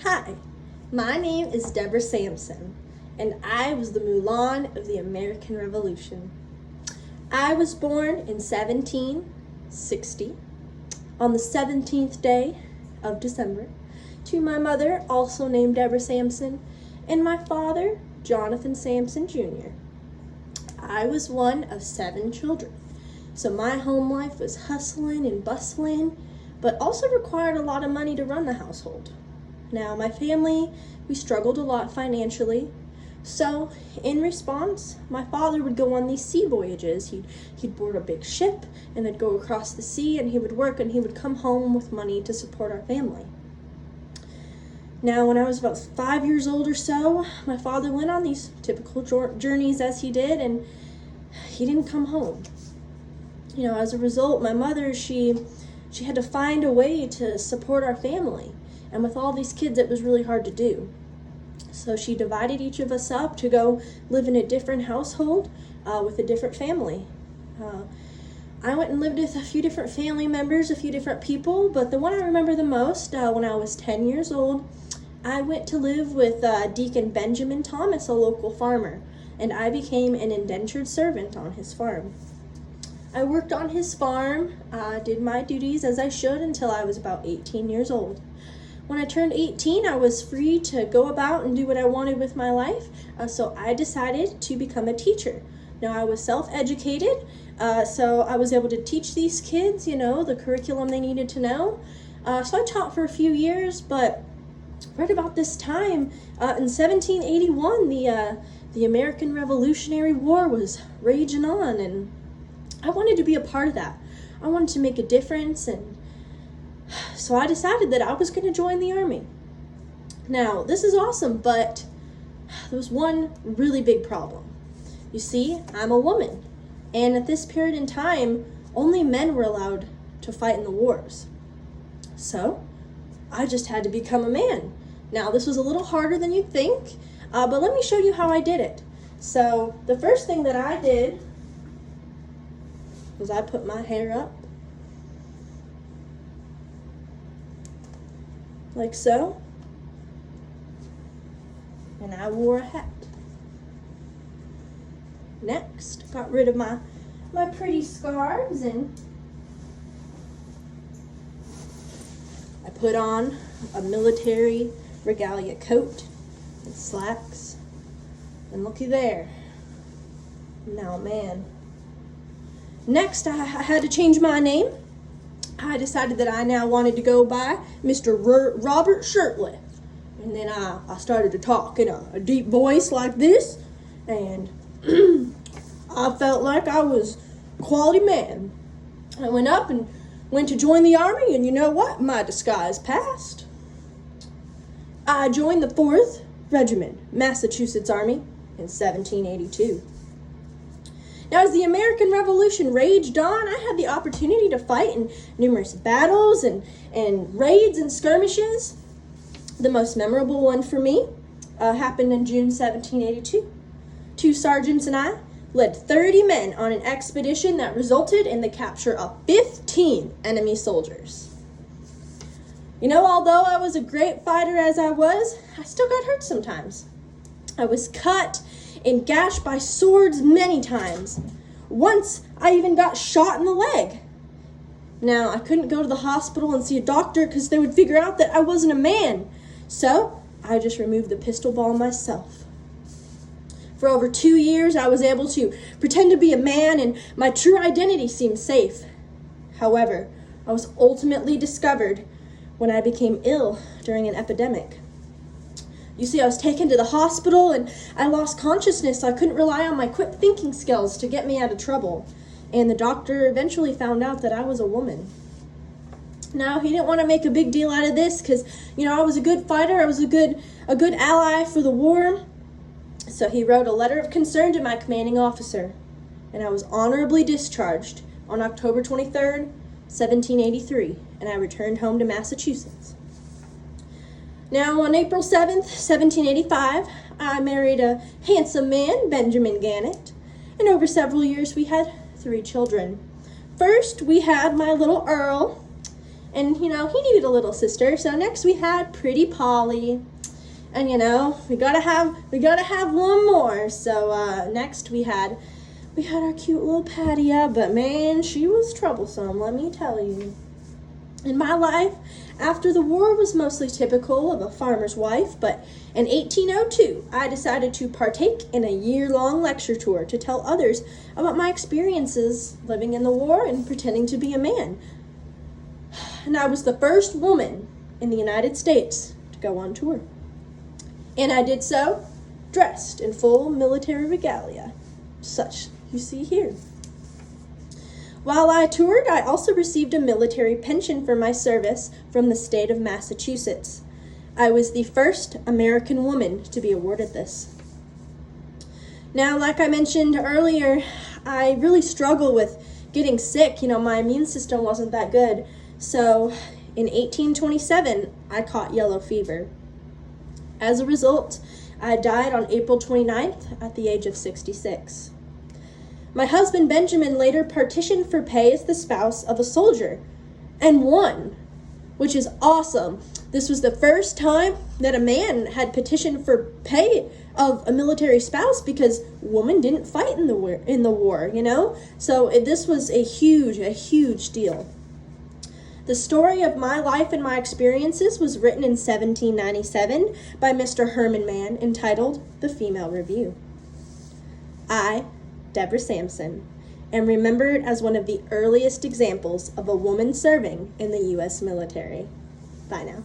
Hi, my name is Deborah Sampson, and I was the Mulan of the American Revolution. I was born in 1760 on the 17th day of December to my mother, also named Deborah Sampson, and my father, Jonathan Sampson Jr. I was one of 7 children, so my home life was hustling and bustling, but also required a lot of money to run the household. Now, my family, we struggled a lot financially, so in response, my father would go on these sea voyages. He'd board a big ship and they'd go across the sea, and he would work and he would come home with money to support our family. Now, when I was about 5 years old or so, my father went on these typical journeys as he did, and he didn't come home. As a result, my mother, she had to find a way to support our family. And with all these kids, it was really hard to do. So she divided each of us up to go live in a different household with a different family. I went and lived with a few different family members, a few different people, but the one I remember the most, when I was 10 years old, I went to live with Deacon Benjamin Thomas, a local farmer, and I became an indentured servant on his farm. I worked on his farm, did my duties as I should until I was about 18 years old. When I turned 18, I was free to go about and do what I wanted with my life, so I decided to become a teacher. Now, I was self-educated, so I was able to teach these kids, the curriculum they needed to know. So I taught for a few years, but right about this time, in 1781, the American Revolutionary War was raging on, and I wanted to be a part of that. I wanted to make a difference, and so I decided that I was going to join the Army. Now, this is awesome, but there was one really big problem. You see, I'm a woman, and at this period in time, only men were allowed to fight in the wars. So, I just had to become a man. Now, this was a little harder than you'd think, but let me show you how I did it. So, the first thing that I did was I put my hair up, like so, and I wore a hat. Next, got rid of my pretty scarves, and I put on a military regalia coat and slacks, and looky there. Now, man. Next, I had to change my name. I decided that I now wanted to go by Mr. Robert Shirtliff. And then I started to talk in a deep voice like this, and I felt like I was a quality man. I went up and went to join the Army, and you know what? My disguise passed. I joined the 4th Regiment, Massachusetts Army, in 1782. Now, as the American Revolution raged on, I had the opportunity to fight in numerous battles and raids and skirmishes. The most memorable one for me happened in June 1782. 2 sergeants and I led 30 men on an expedition that resulted in the capture of 15 enemy soldiers. Although I was a great fighter as I was, I still got hurt sometimes. I was cut and gashed by swords many times. Once, I even got shot in the leg. Now, I couldn't go to the hospital and see a doctor because they would figure out that I wasn't a man. So, I just removed the pistol ball myself. For over 2 years, I was able to pretend to be a man, and my true identity seemed safe. However, I was ultimately discovered when I became ill during an epidemic. You see, I was taken to the hospital and I lost consciousness, so I couldn't rely on my quick thinking skills to get me out of trouble. And the doctor eventually found out that I was a woman. Now, he didn't want to make a big deal out of this because, I was a good fighter, I was a good ally for the war. So he wrote a letter of concern to my commanding officer, and I was honorably discharged on October 23rd, 1783, and I returned home to Massachusetts. Now, on April 7th, 1785, I married a handsome man, Benjamin Gannett, and over several years we had 3 children. First, we had my little Earl, And, he needed a little sister. So next we had Pretty Polly. And, we gotta have one more. So next we had our cute little Patty, but man, she was troublesome, let me tell you. In my life, after the war was mostly typical of a farmer's wife, but in 1802, I decided to partake in a year-long lecture tour to tell others about my experiences living in the war and pretending to be a man. And I was the first woman in the United States to go on tour. And I did so dressed in full military regalia, such you see here. While I toured, I also received a military pension for my service from the state of Massachusetts. I was the first American woman to be awarded this. Now, like I mentioned earlier, I really struggle with getting sick. My immune system wasn't that good. So in 1827, I caught yellow fever. As a result, I died on April 29th at the age of 66. My husband Benjamin later petitioned for pay as the spouse of a soldier and won, which is awesome. This was the first time that a man had petitioned for pay of a military spouse because women didn't fight in the war, So this was a huge deal. The story of my life and my experiences was written in 1797 by Mr. Herman Mann, entitled The Female Review. I, Deborah Sampson, am remembered as one of the earliest examples of a woman serving in the U.S. military. Bye now.